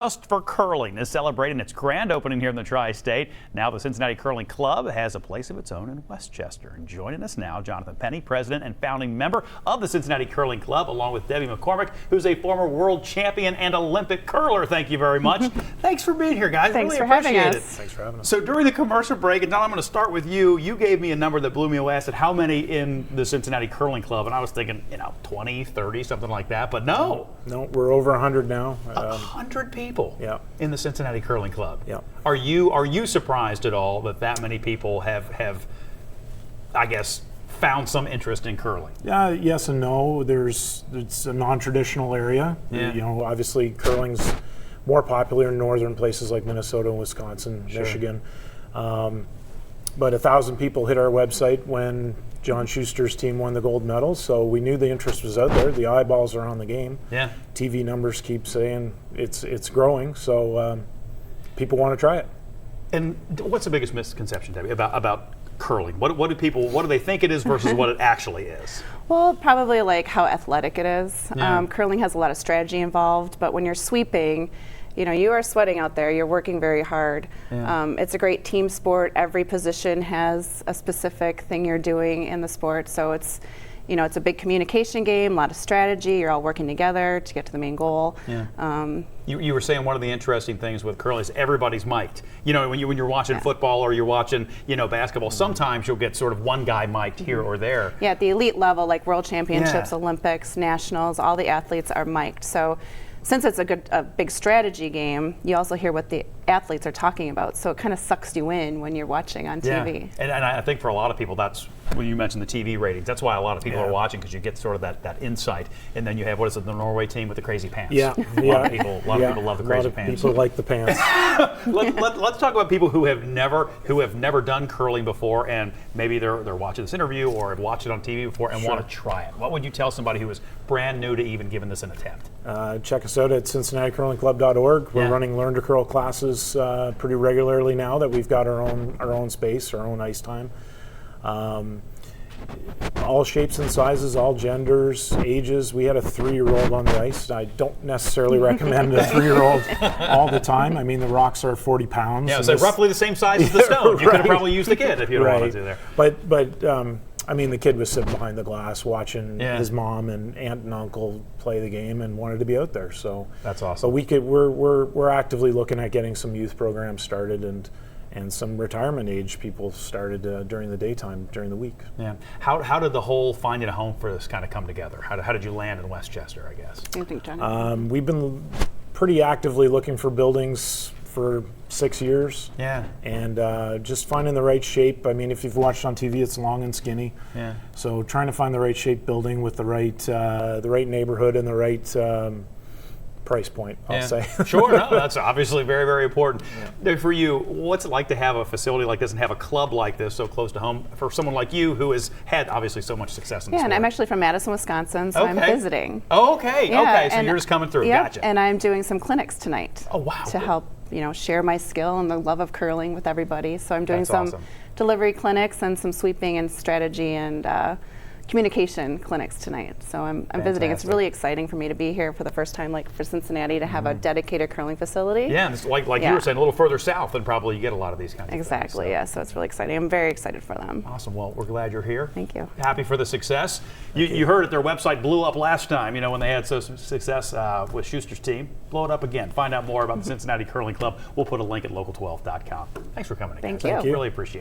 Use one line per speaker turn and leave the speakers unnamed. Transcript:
Just for Curling is celebrating its grand opening here in the Tri-State. Now the Cincinnati Curling Club has a place of its own in Westchester. And joining us now, Jonathan Penney, president and founding member of the Cincinnati Curling Club, along with Debbie McCormick, who's a former world champion and Olympic curler. Thank you very much. Thanks for being here, guys.
Thanks
really
for
appreciate
having
it.
us.
Thanks for having us.
So during the commercial break, and Don, I'm going to start with you. You gave me a number that blew me away. I said, how many in the Cincinnati Curling Club? And I was thinking, 20, 30, something like that. But no.
No, we're over 100 now.
100 people.
Yeah.
In the Cincinnati Curling Club.
Yeah.
Are you surprised at all that many people have I guess found some interest in curling?
Yes and no. It's a non-traditional area.
Yeah.
Obviously curling's more popular in northern places like Minnesota and Wisconsin,
Sure.
Michigan. But 1,000 people hit our website when John Schuster's team won the gold medal, so we knew the interest was out there. The eyeballs are on the game.
Yeah.
TV numbers keep saying it's growing, so people want to try it.
And what's the biggest misconception, Debbie, about curling? What do they think it is versus what it actually is?
Well, probably like how athletic it is.
Yeah.
Curling has a lot of strategy involved, but when you're sweeping, you are sweating out there. You're working very hard.
Yeah.
It's a great team sport. Every position has a specific thing you're doing in the sport, so it's a big communication game, a lot of strategy. You're all working together to get to the main goal.
Yeah. You were saying one of the interesting things with curling is everybody's mic'd. When you're watching football or you're watching basketball, sometimes you'll get sort of one guy mic'd here or there.
Yeah, at the elite level, like World Championships, Olympics, Nationals, all the athletes are mic'd. So since it's a big strategy game, you also hear what the athletes are talking about. So it kind of sucks you in when you're watching on TV.
And I think for a lot of people, that's when you mentioned the TV ratings. That's why a lot of people are watching, because you get sort of that insight. And then you have, the Norway team with the crazy pants.
Yeah.
A lot of people love the crazy pants.
People like the pants.
Let's talk about people who have never done curling before, and maybe they're watching this interview or have watched it on TV before and want to try it. What would you tell somebody who is brand new to even giving this an attempt?
Check us out at CincinnatiCurlingClub.org. We're running Learn to Curl classes pretty regularly now that we've got our own space, our own ice time. All shapes and sizes, all genders, ages. We had a 3-year-old on the ice. I don't necessarily recommend a 3-year-old all the time. I mean, the rocks are 40 pounds.
Yeah, so roughly the same size as the stone. You could have probably used the kid if you wanted to there.
But I mean, the kid was sitting behind the glass watching his mom and aunt and uncle play the game and wanted to be out there. So
that's awesome.
But we're actively looking at getting some youth programs started and some retirement age people started during the daytime, during the week.
Yeah. How did the whole finding a home for this kind of come together? How did you land in Westchester, I guess?
I think, John.
We've been pretty actively looking for buildings for 6 years.
Yeah.
And just finding the right shape. I mean, if you've watched on TV, it's long and skinny.
Yeah.
So trying to find the right shape building with the right neighborhood and the right price point, I'll say.
Sure, no, that's obviously very, very important. Yeah. For you, what's it like to have a facility like this and have a club like this so close to home for someone like you who has had obviously so much success in the sport?
And I'm actually from Madison, Wisconsin, so I'm visiting.
Oh, okay.
Yeah,
okay, so you're just coming through. Gotcha.
And I'm doing some clinics tonight.
Oh, wow.
To help, share my skill and the love of curling with everybody. So I'm doing some
awesome.
delivery clinics and some sweeping and strategy and communication clinics tonight. So I'm visiting. It's really exciting for me to be here for the first time, like for Cincinnati, to have a dedicated curling facility.
Yeah, and it's like you were saying, a little further south than probably you get a lot of these kinds of things.
Exactly, yeah, so it's really exciting. I'm very excited for them.
Awesome, well, we're glad you're here.
Thank you.
Happy for the success. You heard it, their website blew up last time, when they had some success with Schuster's team. Blow it up again. Find out more about the Cincinnati Curling Club. We'll put a link at local12.com. Thanks for coming again.
Thank you.
Really appreciate it.